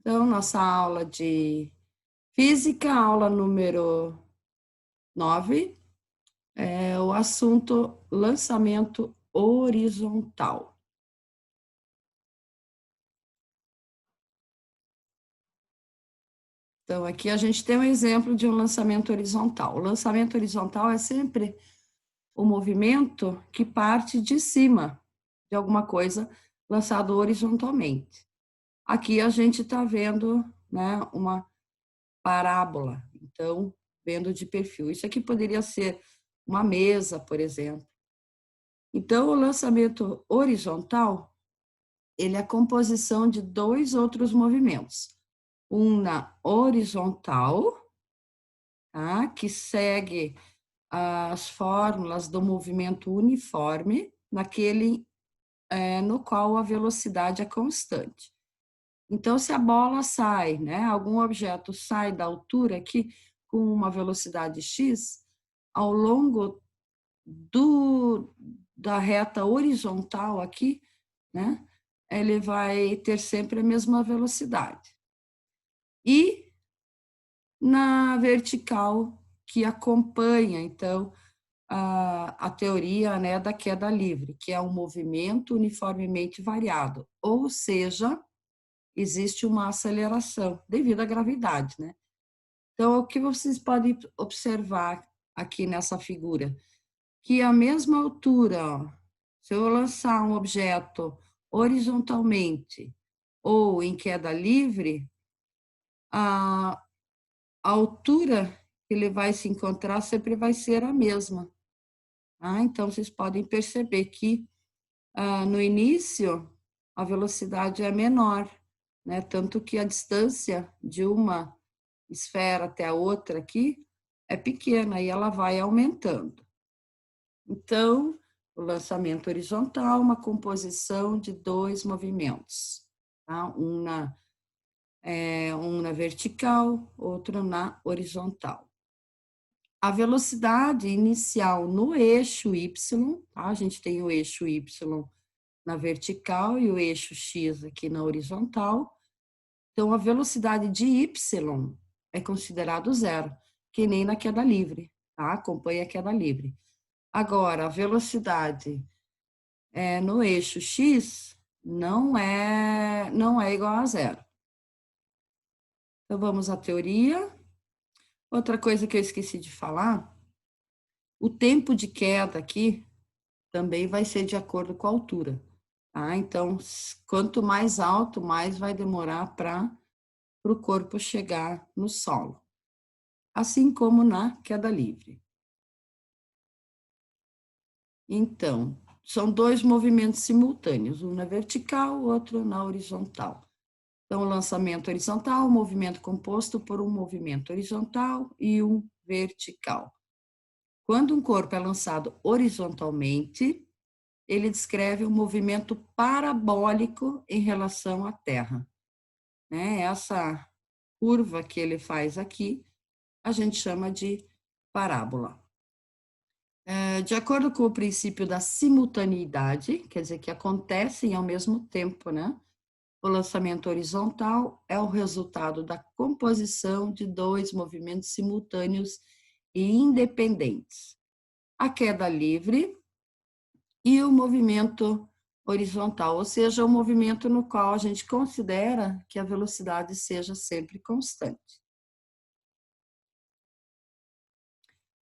Então, nossa aula de física, aula número 9, é o assunto lançamento horizontal. Então, aqui a gente tem um exemplo de um lançamento horizontal. O lançamento horizontal é sempre o movimento que parte de cima de alguma coisa lançado horizontalmente. Aqui a gente está vendo, né, uma parábola, então, vendo de perfil. Isso aqui poderia ser uma mesa, por exemplo. Então, o lançamento horizontal, ele é a composição de dois outros movimentos. Um na horizontal, tá, que segue as fórmulas do movimento uniforme, naquele no qual a velocidade é constante. Então, se a bola sai, né, algum objeto sai da altura aqui com uma velocidade x, ao longo da reta horizontal aqui, né, ele vai ter sempre a mesma velocidade. E na vertical, que acompanha, então, a teoria, né, da queda livre, que é um movimento uniformemente variado, ou seja, existe uma aceleração devido à gravidade, né? Então, o que vocês podem observar aqui nessa figura? Que a mesma altura, ó, se eu lançar um objeto horizontalmente ou em queda livre, a altura que ele vai se encontrar sempre vai ser a mesma. Tá? Então, vocês podem perceber que no início a velocidade é menor, né? Tanto que a distância de uma esfera até a outra aqui é pequena e ela vai aumentando. Então, o lançamento horizontal, uma composição de dois movimentos, tá? Um na vertical, outro na horizontal. A velocidade inicial no eixo Y, tá? A gente tem o eixo Y na vertical e o eixo X aqui na horizontal. Então, a velocidade de Y é considerado zero, que nem na queda livre, tá? Acompanha a queda livre. Agora, a velocidade no eixo X não é igual a zero. Então, vamos à teoria. Outra coisa que eu esqueci de falar, o tempo de queda aqui também vai ser de acordo com a altura, tá? Então, quanto mais alto, mais vai demorar para o corpo chegar no solo, assim como na queda livre. Então, são dois movimentos simultâneos, um na vertical, o outro na horizontal. Então, o lançamento horizontal, o movimento composto por um movimento horizontal e um vertical. Quando um corpo é lançado horizontalmente, ele descreve um movimento parabólico em relação à Terra. Né? Essa curva que ele faz aqui, a gente chama de parábola. De acordo com o princípio da simultaneidade, quer dizer que acontecem ao mesmo tempo, né? O lançamento horizontal é o resultado da composição de dois movimentos simultâneos e independentes. A queda livre e o movimento horizontal, ou seja, o movimento no qual a gente considera que a velocidade seja sempre constante.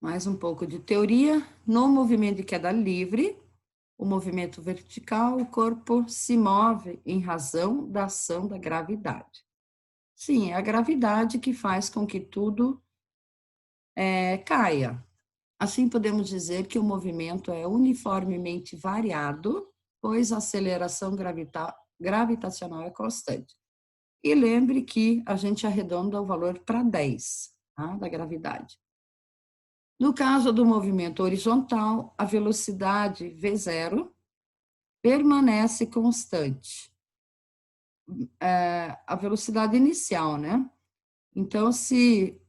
Mais um pouco de teoria. No movimento de queda livre, o movimento vertical, o corpo se move em razão da ação da gravidade. Sim, é a gravidade que faz com que tudo caia. Assim, podemos dizer que o movimento é uniformemente variado, pois a aceleração gravitacional é constante. E lembre que a gente arredonda o valor para 10, tá, da gravidade. No caso do movimento horizontal, a velocidade V0 permanece constante. A velocidade inicial, né? Então,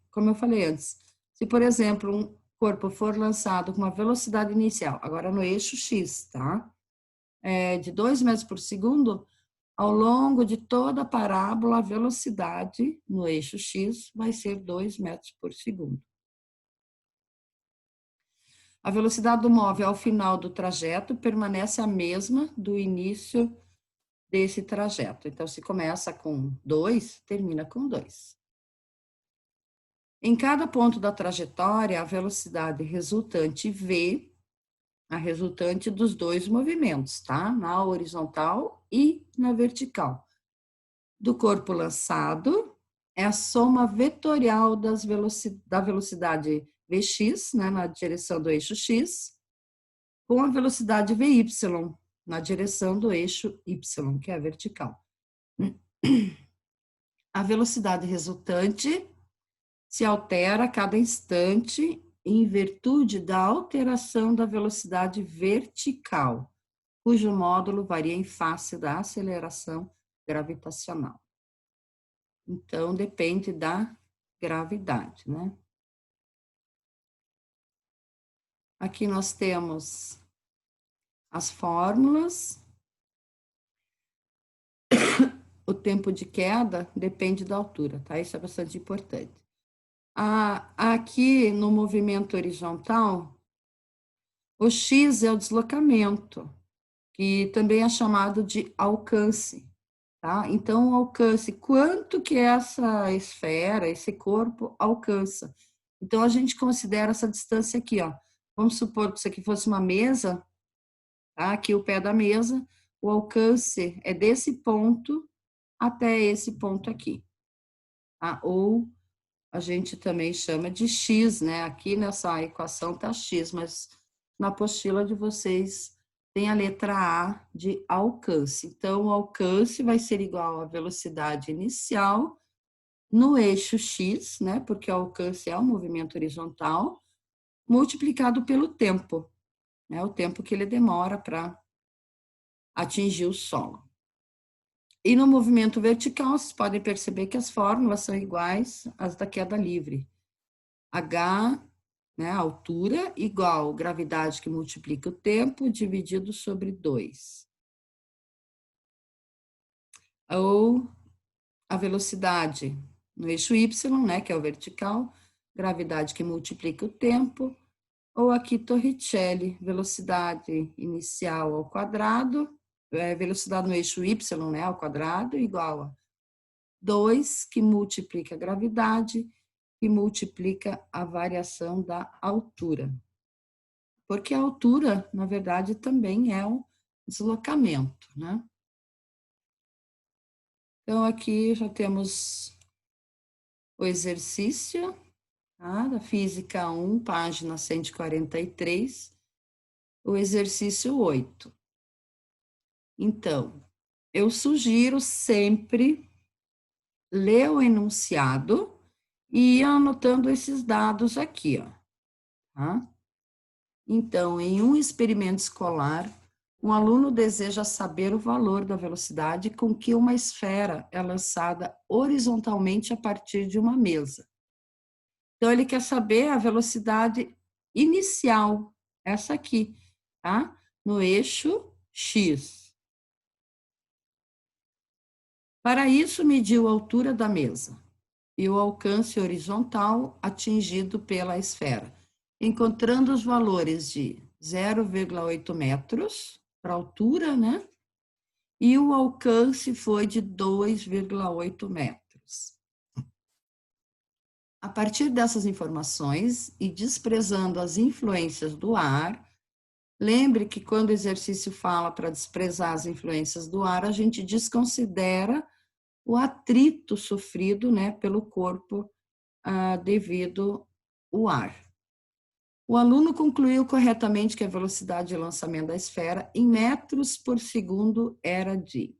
como eu falei antes, se, por exemplo, um corpo for lançado com uma velocidade inicial, agora no eixo X, tá? De 2 metros por segundo, Ao longo de toda a parábola, a velocidade no eixo x vai ser 2 metros por segundo. A velocidade do móvel ao final do trajeto permanece a mesma do início desse trajeto. Então, se começa com 2, termina com 2. Em cada ponto da trajetória, a velocidade resultante V, a resultante dos dois movimentos, tá? Na horizontal e na vertical. Do corpo lançado é a soma vetorial da velocidade Vx, né, na direção do eixo x, com a velocidade Vy, na direção do eixo y, que é a vertical. A velocidade resultante se altera a cada instante em virtude da alteração da velocidade vertical, cujo módulo varia em face da aceleração gravitacional. Então, depende da gravidade, né? Aqui nós temos as fórmulas. O tempo de queda depende da altura, tá? Isso é bastante importante. Aqui no movimento horizontal, o x é o deslocamento, que também é chamado de alcance, tá? Então, o alcance, quanto que essa esfera, esse corpo alcança? Então, a gente considera essa distância aqui, ó. Vamos supor que isso aqui fosse uma mesa, tá? Aqui o pé da mesa, o alcance é desse ponto até esse ponto aqui, tá? Ou a gente também chama de x, né? Aqui nessa equação tá x, mas na apostila de vocês tem a letra A de alcance. Então, o alcance vai ser igual à velocidade inicial no eixo x, né? Porque o alcance é o movimento horizontal, multiplicado pelo tempo, né? O tempo que ele demora para atingir o solo. E no movimento vertical, vocês podem perceber que as fórmulas são iguais às da queda livre. H, né, altura, igual gravidade que multiplica o tempo, dividido sobre 2. Ou a velocidade no eixo Y, né, que é o vertical, gravidade que multiplica o tempo, ou aqui Torricelli, velocidade inicial ao quadrado, velocidade no eixo Y, né, ao quadrado, igual a 2, que multiplica a gravidade, que multiplica a variação da altura. Porque a altura, na verdade, também é um deslocamento, né? Então, aqui já temos o exercício, tá? Da Física 1, página 143, o exercício 8. Então, eu sugiro sempre ler o enunciado e ir anotando esses dados aqui, ó, tá? Então, em um experimento escolar, um aluno deseja saber o valor da velocidade com que uma esfera é lançada horizontalmente a partir de uma mesa. Então, ele quer saber a velocidade inicial, essa aqui, tá? No eixo X. Para isso, mediu a altura da mesa e o alcance horizontal atingido pela esfera, encontrando os valores de 0,8 metros para a altura, né? E o alcance foi de 2,8 metros. A partir dessas informações e desprezando as influências do ar, lembre que quando o exercício fala para desprezar as influências do ar, a gente desconsidera o atrito sofrido, né, pelo corpo devido ao ar. O aluno concluiu corretamente que a velocidade de lançamento da esfera em metros por segundo era de...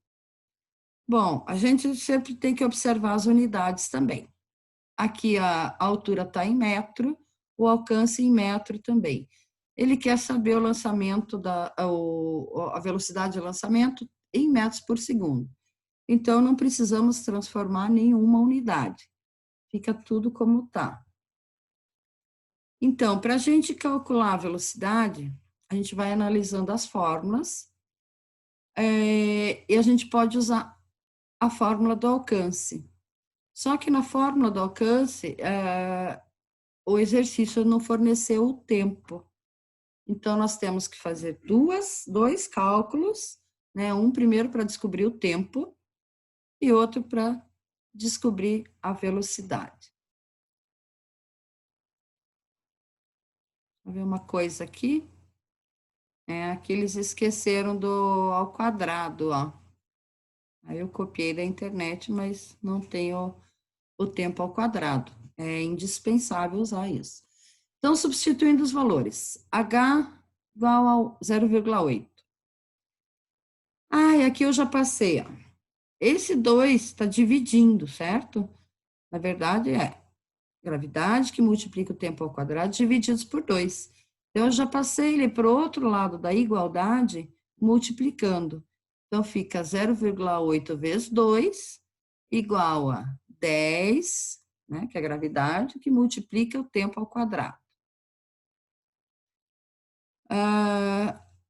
Bom, a gente sempre tem que observar as unidades também. Aqui a altura está em metro, o alcance em metro também. Ele quer saber o lançamento, a velocidade de lançamento em metros por segundo. Então, não precisamos transformar nenhuma unidade. Fica tudo como está. Então, para a gente calcular a velocidade, a gente vai analisando as fórmulas. E a gente pode usar a fórmula do alcance. Só que na fórmula do alcance, o exercício não forneceu o tempo. Então, nós temos que fazer dois cálculos, né? Um primeiro para descobrir o tempo e outro para descobrir a velocidade. Vou ver uma coisa aqui. Aqui eles esqueceram do ao quadrado, ó. Aí eu copiei da internet, mas não tenho o tempo ao quadrado. É indispensável usar isso. Então, substituindo os valores. H igual ao 0,8. E aqui eu já passei, ó. Esse 2 está dividindo, certo? Na verdade, é gravidade que multiplica o tempo ao quadrado divididos por 2. Então, eu já passei ele para o outro lado da igualdade, multiplicando. Então, fica 0,8 vezes 2, igual a 10, né, que é a gravidade, que multiplica o tempo ao quadrado.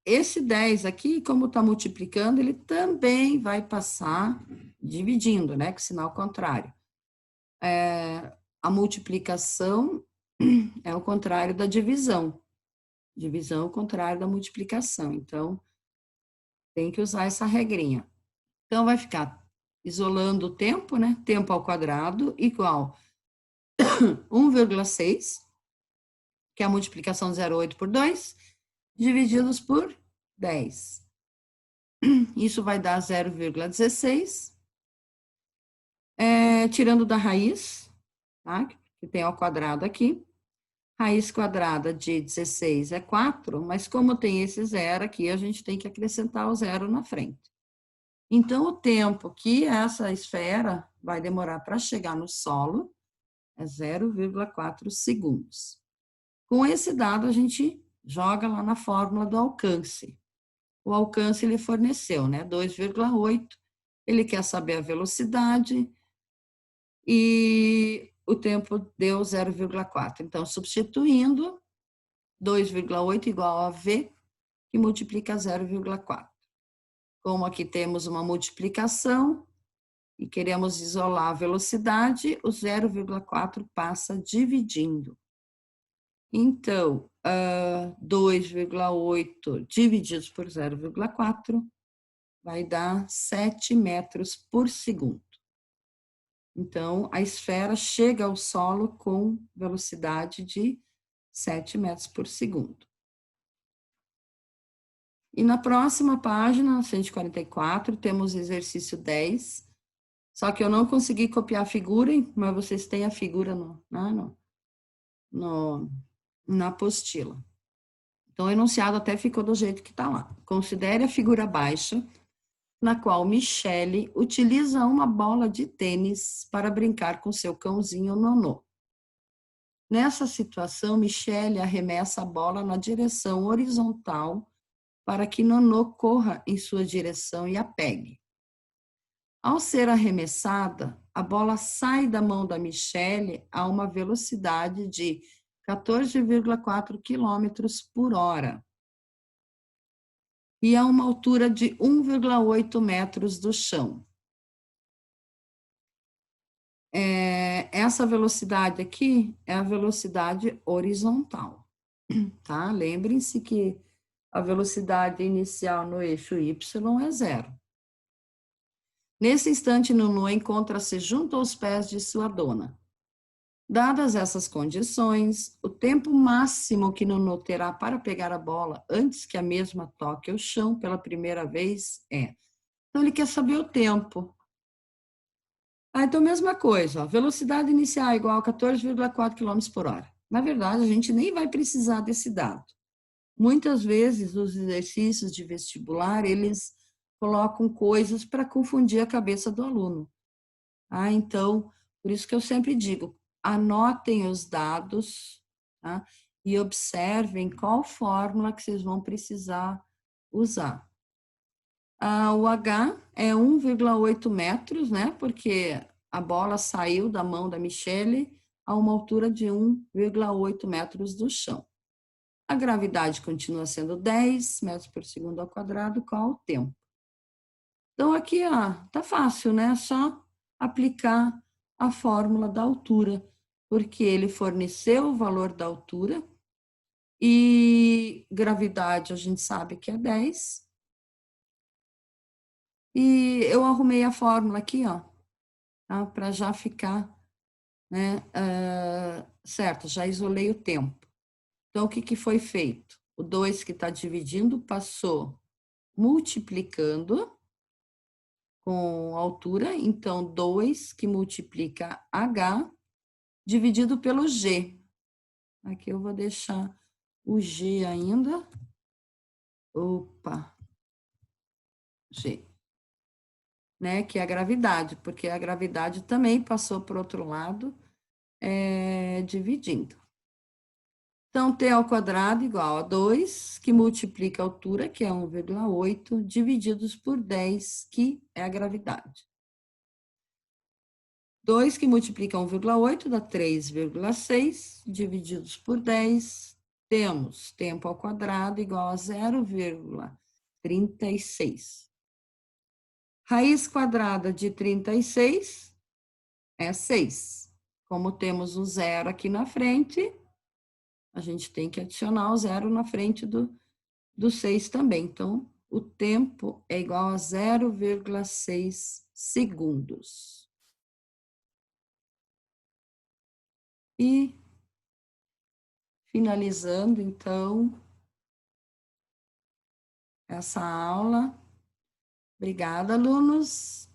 Esse 10 aqui, como está multiplicando, ele também vai passar dividindo, né, com sinal contrário. A multiplicação é o contrário da divisão. Divisão é o contrário da multiplicação. Então, tem que usar essa regrinha. Então, vai ficar isolando o tempo, né? Tempo ao quadrado igual 1,6, que é a multiplicação de 0,8 por 2, divididos por 10. Isso vai dar 0,16. Tirando da raiz, tá? Que tem ao quadrado aqui. Raiz quadrada de 16 é 4, mas como tem esse zero aqui, a gente tem que acrescentar o zero na frente. Então, o tempo que essa esfera vai demorar para chegar no solo é 0,4 segundos. Com esse dado, a gente joga lá na fórmula do alcance. O alcance ele forneceu, né? 2,8. Ele quer saber a velocidade e o tempo deu 0,4. Então, substituindo, 2,8 igual a V, que multiplica 0,4. Como aqui temos uma multiplicação e queremos isolar a velocidade, o 0,4 passa dividindo. Então, 2,8 divididos por 0,4 vai dar 7 metros por segundo. Então, a esfera chega ao solo com velocidade de 7 metros por segundo. E na próxima página, 144, temos exercício 10. Só que eu não consegui copiar a figura, mas vocês têm a figura na apostila. Então, o enunciado até ficou do jeito que está lá. Considere a figura abaixo, na qual Michele utiliza uma bola de tênis para brincar com seu cãozinho Nonô. Nessa situação, Michele arremessa a bola na direção horizontal para que Nonô corra em sua direção e a pegue. Ao ser arremessada, a bola sai da mão da Michele a uma velocidade de 14,4 km por hora e a uma altura de 1,8 metros do chão. Essa velocidade aqui é a velocidade horizontal, tá? Lembrem-se que a velocidade inicial no eixo Y é 0. Nesse instante, Nonô encontra-se junto aos pés de sua dona. Dadas essas condições, o tempo máximo que Nonô terá para pegar a bola antes que a mesma toque o chão pela primeira vez é. Então, ele quer saber o tempo. Então, mesma coisa, ó, velocidade inicial igual a 14,4 km por hora. Na verdade, a gente nem vai precisar desse dado. Muitas vezes, os exercícios de vestibular, eles colocam coisas para confundir a cabeça do aluno. Então, por isso que eu sempre digo, anotem os dados, tá? E observem qual fórmula que vocês vão precisar usar. O H é 1,8 metros, né? Porque a bola saiu da mão da Michele a uma altura de 1,8 metros do chão. A gravidade continua sendo 10 metros por segundo ao quadrado, qual o tempo? Então, aqui, tá fácil, né? É só aplicar a fórmula da altura, porque ele forneceu o valor da altura e gravidade a gente sabe que é 10. E eu arrumei a fórmula aqui, ó, tá? Para já ficar, né, certo, já isolei o tempo. Então, o que que foi feito? O 2 que está dividindo passou multiplicando com a altura, então 2 que multiplica H dividido pelo G. Aqui eu vou deixar o G ainda. Opa, G, né? Que é a gravidade, porque a gravidade também passou para o outro lado, dividindo. Então, T ao quadrado igual a 2, que multiplica a altura, que é 1,8, divididos por 10, que é a gravidade. 2 que multiplica 1,8 dá 3,6, divididos por 10, temos tempo ao quadrado igual a 0,36. Raiz quadrada de 36 é 6. Como temos o zero aqui na frente, a gente tem que adicionar o zero na frente do 6 também. Então, o tempo é igual a 0,6 segundos. E, finalizando, então, essa aula. Obrigada, alunos.